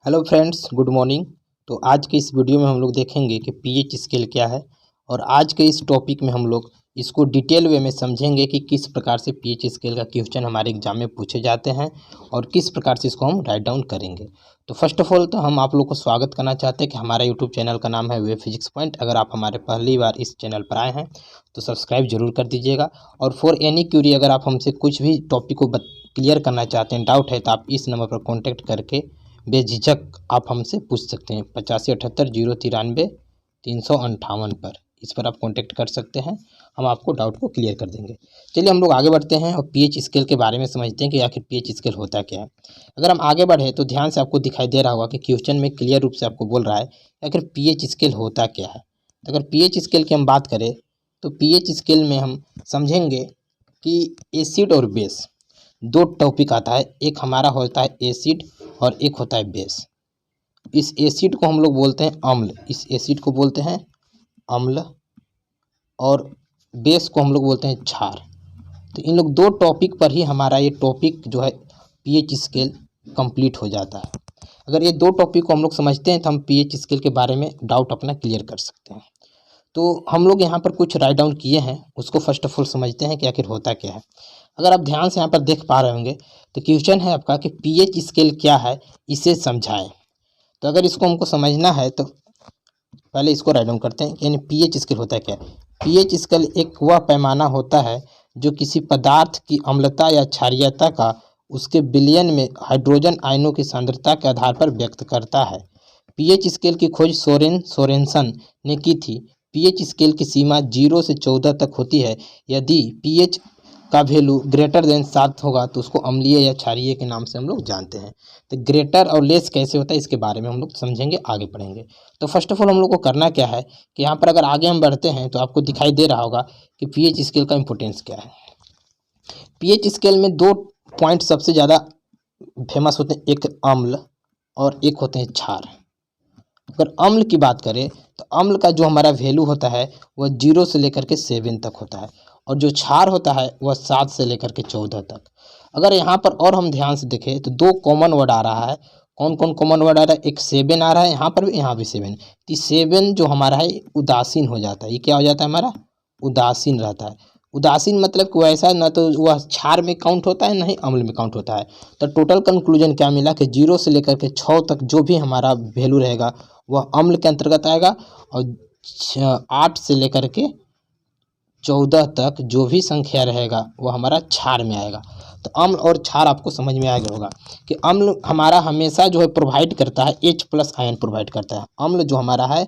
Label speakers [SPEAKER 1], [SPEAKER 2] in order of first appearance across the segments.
[SPEAKER 1] Hello friends, good morning. तो आज के इस वीडियो में हम लोग देखेंगे कि पीएच स्केल क्या है। और आज के इस टॉपिक में हम लोग इसको डिटेल वे में समझेंगे कि किस प्रकार से पीएच स्केल का क्वेश्चन हमारे एग्जाम में पूछे जाते हैं और किस प्रकार से इसको हम राइट डाउन करेंगे। तो फर्स्ट ऑफ ऑल तो हम आप लोग को स्वागत करना चाहते हैं कि हमारा यूट्यूब चैनल का नाम है वे फिजिक्स पॉइंट। अगर आप हमारे पहली बार इस चैनल पर आए हैं तो सब्सक्राइब जरूर कर दीजिएगा। और फॉर एनी क्यूरी, अगर आप हमसे कुछ भी टॉपिक को क्लियर करना चाहते हैं, डाउट है, तो आप इस नंबर पर कॉन्टैक्ट करके बेझिझक आप हमसे पूछ सकते हैं। 8578 093 358 पर इस पर आप कांटेक्ट कर सकते हैं। हम आपको डाउट को क्लियर कर देंगे। चलिए हम लोग आगे बढ़ते हैं और पीएच स्केल के बारे में समझते हैं कि आखिर पीएच स्केल होता क्या है। अगर हम आगे बढ़े तो ध्यान से आपको दिखाई दे रहा होगा कि क्वेश्चन में क्लियर रूप से आपको बोल रहा है कि आखिर पीएच स्केल होता क्या है। तो अगर पीएच स्केल की हम बात करें तो पीएच स्केल में हम समझेंगे कि एसिड और बेस दो टॉपिक आता है। एक हमारा होता है एसिड और एक होता है बेस। इस एसिड को हम लोग बोलते हैं अम्ल, इस एसिड को बोलते हैं अम्ल, और बेस को हम लोग बोलते हैं क्षार। तो इन लोग दो टॉपिक पर ही हमारा ये टॉपिक जो है पीएच स्केल कंप्लीट हो जाता है। अगर ये दो टॉपिक को हम लोग समझते हैं तो हम पीएच स्केल के बारे में डाउट अपना क्लियर कर सकते हैं। तो हम लोग यहाँ पर कुछ राइट डाउन किए हैं, उसको फर्स्ट ऑफ ऑल समझते हैं कि आखिर होता क्या है। अगर आप ध्यान से यहाँ पर देख पा रहे होंगे तो क्वेश्चन है आपका कि पीएच स्केल क्या है, इसे समझाएं। तो अगर इसको हमको समझना है तो पहले इसको राइट डाउन करते हैं। यानी पीएच स्केल होता है क्या। पीएच स्केल एक वह पैमाना होता है जो किसी पदार्थ की अम्लता या क्षारीयता का उसके विलयन में हाइड्रोजन आयनों की सांद्रता के आधार पर व्यक्त करता है। पीएच स्केल की खोज सोरेनसन ने की थी। पीएच स्केल की सीमा 0 से 14 तक होती है। यदि पीएच का वैल्यू ग्रेटर देन 7 होगा तो उसको अम्लीय या क्षारीय के नाम से हम लोग जानते हैं। तो ग्रेटर और लेस कैसे होता है इसके बारे में हम लोग समझेंगे, आगे पढ़ेंगे। तो फर्स्ट ऑफ ऑल हम लोग को करना क्या है कि यहाँ पर अगर आगे हम बढ़ते हैं तो आपको दिखाई दे रहा होगा कि पीएच स्केल का इंपोर्टेंस क्या है। पीएच स्केल में दो पॉइंट सबसे ज़्यादा फेमस होते हैं, एक अम्ल और एक होते हैं क्षार। अगर अम्ल की बात करें तो अम्ल का जो हमारा वैल्यू होता है वह 0 से लेकर के 7 तक होता है, और जो क्षार होता है वह 7 से लेकर के 14 तक। अगर यहाँ पर और हम ध्यान से देखें तो दो कॉमन वर्ड आ रहा है। कौन कौन कॉमन वर्ड आ रहा है? एक 7 आ रहा है, यहाँ पर भी, यहाँ भी 7। तो 7 जो हमारा है उदासीन हो जाता है। ये क्या हो जाता है? हमारा उदासीन रहता है। उदासीन मतलब कि वैसा ना तो वह क्षार में काउंट होता है, ना ही अम्ल में काउंट होता है। तो टोटल कंक्लूजन क्या मिला कि 0 से लेकर के 6 तक जो भी हमारा वैल्यू रहेगा वह अम्ल के अंतर्गत आएगा, और 8 से लेकर के 14 तक जो भी संख्या रहेगा वह हमारा क्षार में आएगा। तो अम्ल और क्षार आपको समझ में आ गया होगा कि अम्ल हमारा हमेशा जो है प्रोवाइड करता है H+ आयन प्रोवाइड करता है। अम्ल जो हमारा है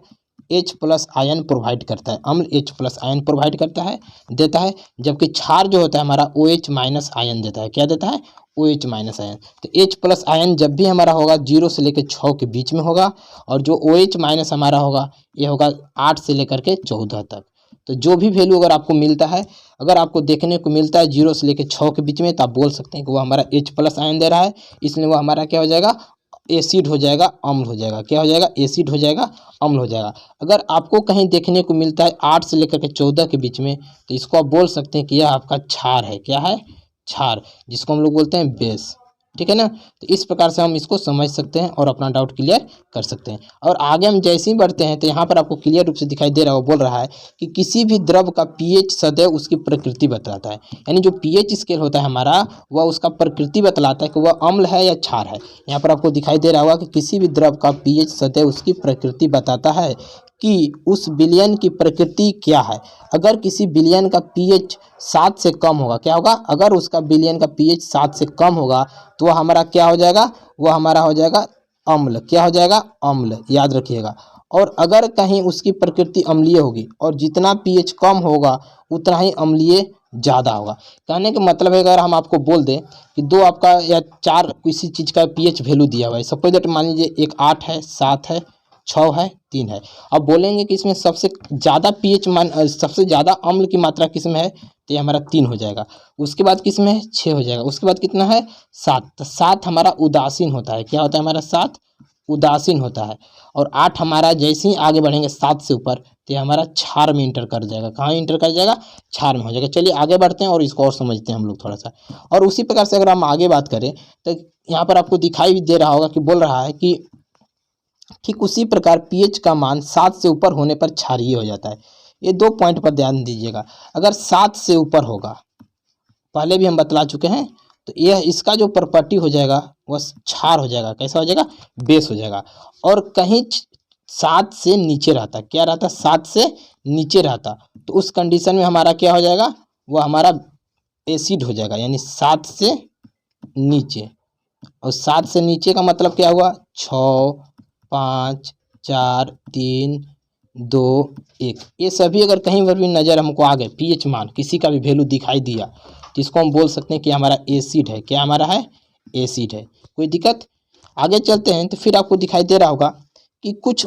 [SPEAKER 1] H+ आयन प्रोवाइड करता है। अम्ल H+ आयन प्रोवाइड करता है, देता है, जबकि क्षार जो होता है हमारा OH- आयन देता है। क्या देता है? OH- ion. तो H+ आयन जब भी हमारा होगा 0 से लेकर 6 के बीच में होगा, और जो OH- हमारा होगा ये होगा 8 से लेकर के 14 तक। तो जो भी वैल्यू अगर आपको मिलता है, अगर आपको देखने को मिलता है 0 से लेकर 6 के बीच में, तो आप बोल सकते हैं कि वो हमारा H+ आयन दे रहा है, इसलिए वो हमारा क्या हो जाएगा? एसिड हो जाएगा, अम्ल हो जाएगा। क्या हो जाएगा? एसिड हो जाएगा, अम्ल हो जाएगा। अगर आपको कहीं देखने को मिलता है 8 से लेकर के 14 के बीच में, तो इसको आप बोल सकते हैं कि यह आपका क्षार है। क्या है? क्षार, जिसको हम लोग बोलते हैं बेस। ठीक है ना। तो इस प्रकार से हम इसको समझ सकते हैं और अपना डाउट क्लियर कर सकते हैं। और आगे हम जैसे ही बढ़ते हैं तो यहाँ पर आपको क्लियर रूप से दिखाई दे रहा है, वो बोल रहा है कि किसी भी द्रव का पीएच सदैव उसकी प्रकृति बतलाता है। यानी जो पीएच स्केल होता है हमारा, वह उसका प्रकृति बतलाता है कि वह अम्ल है या क्षार है। यहाँ पर आपको दिखाई दे रहा होगा कि किसी भी द्रव का पीएच सदैव उसकी प्रकृति बताता है कि उस विलयन की प्रकृति क्या है। अगर किसी विलयन का पीएच 7 से कम होगा, क्या होगा? अगर उसका विलयन का पीएच 7 से कम होगा तो वह हमारा क्या हो जाएगा? वह हमारा हो जाएगा अम्ल। क्या हो जाएगा? अम्ल, याद रखिएगा। और अगर कहीं उसकी प्रकृति अम्लीय होगी, और जितना पीएच कम होगा उतना ही अम्लीय ज़्यादा होगा। कहने का मतलब है, अगर हम आपको बोल दें कि दो आपका या चार किसी चीज़ का पीएच वैल्यू दिया हुआ है, सपोज दैट मान लीजिए एक 8 है, 7 है, 6 है, 3 है। अब बोलेंगे कि इसमें सबसे ज़्यादा पीएच सबसे ज़्यादा अम्ल की मात्रा किस में है, तो ये हमारा 3 हो जाएगा। उसके बाद किस में है? 6 हो जाएगा। उसके बाद कितना है? 7। तो 7 हमारा उदासीन होता है। क्या होता है हमारा? 7 उदासीन होता है। और 8 हमारा जैसे ही आगे बढ़ेंगे 7 से ऊपर, तो ये हमारा क्षार में इंटर कर जाएगा। कहाँ इंटर कर जाएगा? क्षार में हो जाएगा। चलिए आगे बढ़ते हैं और इसको और समझते हैं हम लोग थोड़ा सा। और उसी प्रकार से अगर हम आगे बात करें तो यहाँ पर आपको दिखाई भी दे रहा होगा कि बोल रहा है कि ठीक उसी प्रकार पीएच का मान 7 से ऊपर होने पर क्षारीय हो जाता है। ये 2 पॉइंट पर ध्यान दीजिएगा। अगर 7 से ऊपर होगा, पहले भी हम बतला चुके हैं, तो यह इसका जो प्रॉपर्टी हो जाएगा वह क्षार हो जाएगा। कैसा हो जाएगा? बेस हो जाएगा। और कहीं 7 से नीचे रहता, क्या रहता? 7 से नीचे रहता, तो उस कंडीशन में हमारा क्या हो जाएगा? वह हमारा एसिड हो जाएगा, यानी 7 से नीचे। और 7 से नीचे का मतलब क्या हुआ? 6, 5, 4, 3, 2, 1। ये सभी अगर कहीं पर भी नज़र हमको आ गए, पीएच मान किसी का भी वैल्यू दिखाई दिया, तो इसको हम बोल सकते हैं कि हमारा एसिड है। क्या हमारा है? एसिड है। कोई दिक्कत? आगे चलते हैं तो फिर आपको दिखाई दे रहा होगा कि कुछ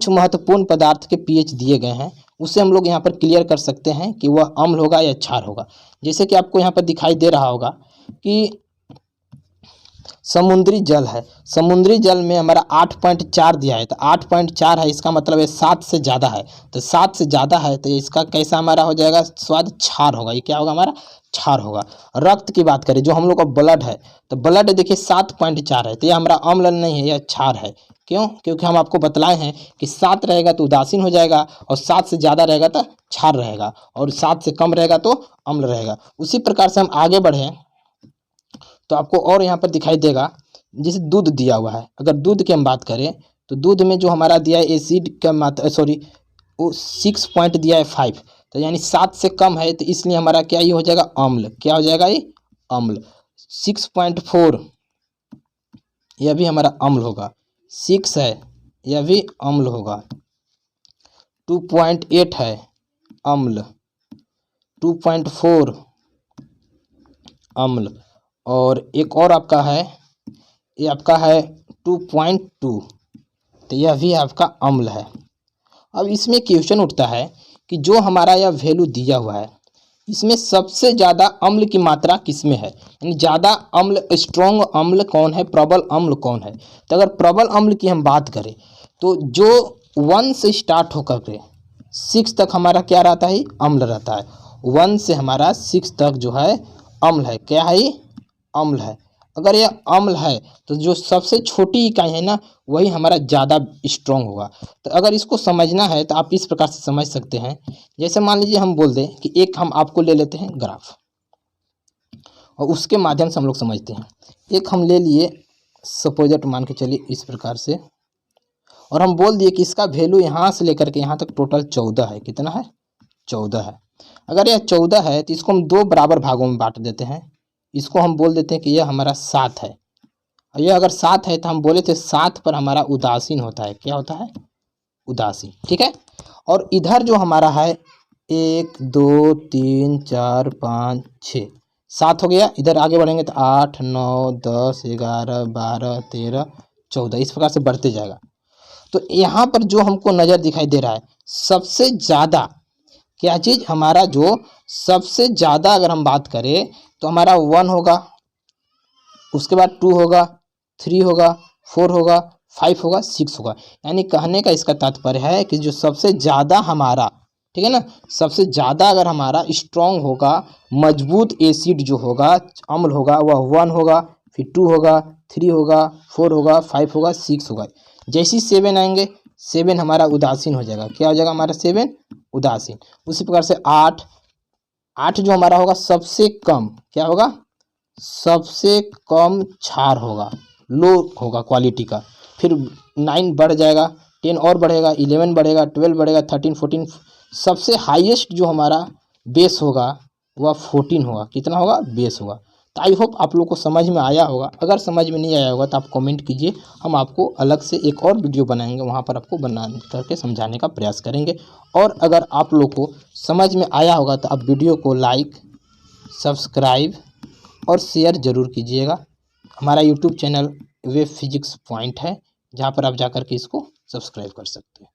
[SPEAKER 1] महत्वपूर्ण पदार्थ के पीएच दिए गए हैं, उसे हम लोग यहाँ पर क्लियर कर सकते हैं कि वह अम्ल होगा या क्षार होगा। जैसे कि आपको यहाँ पर दिखाई दे रहा होगा कि समुद्री जल है, समुद्री जल में हमारा 8.4 दिया है, तो 8.4 है, इसका मतलब है 7 से ज़्यादा है। तो 7 से ज़्यादा है तो इसका कैसा हमारा हो जाएगा? स्वाद क्षार होगा। ये क्या होगा? हमारा क्षार होगा। रक्त की बात करें, जो हम लोग का ब्लड है, तो ब्लड देखिए 7.4 है, तो ये हमारा अम्ल नहीं है, यह क्षार है। क्यों? क्योंकि हम आपको बतलाए हैं कि 7 रहेगा तो उदासीन हो जाएगा, और 7 से ज़्यादा रहेगा तो क्षार रहेगा, और 7 से कम रहेगा तो अम्ल रहेगा। उसी प्रकार से हम आगे बढ़ें तो आपको और यहाँ पर दिखाई देगा, जैसे दूध दिया हुआ है। अगर दूध की हम बात करें तो दूध में जो हमारा दिया है एसिड का मात्रा, सॉरी, वो 6 पॉइंट दिया है 5, तो यानी 7 से कम है, तो इसलिए हमारा क्या ये हो जाएगा? अम्ल। क्या हो जाएगा? ये अम्ल। 6.4 यह भी हमारा अम्ल होगा। 6 है, यह भी अम्ल होगा। 2.8 है, अम्ल। 2.4 अम्ल। और एक और आपका है, ये आपका है 2.2, तो यह भी आपका अम्ल है। अब इसमें क्वेश्चन उठता है कि जो हमारा यह वैल्यू दिया हुआ है, इसमें सबसे ज़्यादा अम्ल की मात्रा किसमें है? यानी ज़्यादा अम्ल, स्ट्रॉन्ग अम्ल कौन है, प्रबल अम्ल कौन है? तो अगर प्रबल अम्ल की हम बात करें तो जो 1 से स्टार्ट होकर के 6 तक हमारा क्या रहता है? अम्ल रहता है। 1 से हमारा 6 तक जो है अम्ल है। क्या है? ये अम्ल है। अगर यह अम्ल है तो जो सबसे छोटी इकाई है ना, वही हमारा ज़्यादा स्ट्रॉन्ग होगा। तो अगर इसको समझना है तो आप इस प्रकार से समझ सकते हैं। जैसे मान लीजिए हम बोल दें कि एक हम आपको ले लेते हैं ग्राफ, और उसके माध्यम से हम लोग समझते हैं। एक हम ले लिए, सपोजट मान के चलिए इस प्रकार से, और हम बोल दिए कि इसका वैल्यू यहाँ से लेकर के यहाँ तक टोटल 14 है। कितना है? 14 है। अगर यह 14 है तो इसको हम 2 बराबर भागों में बांट देते हैं। इसको हम बोल देते हैं कि यह हमारा 7 है, और यह अगर 7 है तो हम बोले थे 7 पर हमारा उदासीन होता है। क्या होता है? उदासीन। ठीक है। और इधर जो हमारा है 1, 2, 3, 4, 5, 6, 7 हो गया। इधर आगे बढ़ेंगे तो 8, 9, 10, 11, 12, 13, 14, इस प्रकार से बढ़ते जाएगा। तो यहाँ पर जो हमको नज़र दिखाई दे रहा है, सबसे ज़्यादा क्या चीज़? हमारा जो सबसे ज़्यादा अगर हम बात करें तो हमारा 1 होगा, उसके बाद 2 होगा, 3 होगा, 4 होगा, 5 होगा, 6 होगा। यानी कहने का इसका तात्पर्य है कि जो सबसे ज़्यादा हमारा, ठीक है ना, सबसे ज़्यादा अगर हमारा स्ट्रॉन्ग होगा, मजबूत एसिड जो होगा, अम्ल होगा, वह 1 होगा, फिर 2 होगा, 3 होगा, 4 होगा, 5 होगा, 6 होगा। जैसे 7 आएंगे, 7 हमारा उदासीन हो जाएगा। क्या हो जाएगा हमारा? 7 उदासीन। उसी प्रकार से 8 जो हमारा होगा सबसे कम, क्या होगा? सबसे कम क्षार होगा, लो होगा क्वालिटी का। फिर 9 बढ़ जाएगा, 10 और बढ़ेगा, 11 बढ़ेगा, 12 बढ़ेगा, 13, 14, सबसे हाईएस्ट जो हमारा बेस होगा वह 14 होगा। कितना होगा? बेस होगा। तो आई होप आप लोग को समझ में आया होगा। अगर समझ में नहीं आया होगा तो आप कमेंट कीजिए, हम आपको अलग से एक और वीडियो बनाएंगे, वहाँ पर आपको बना करके समझाने का प्रयास करेंगे। और अगर आप लोग को समझ में आया होगा तो आप वीडियो को लाइक, सब्सक्राइब और शेयर ज़रूर कीजिएगा। हमारा YouTube channel web physics point है, जहाँ पर आप जाकर के इसको सब्सक्राइब कर सकते हैं।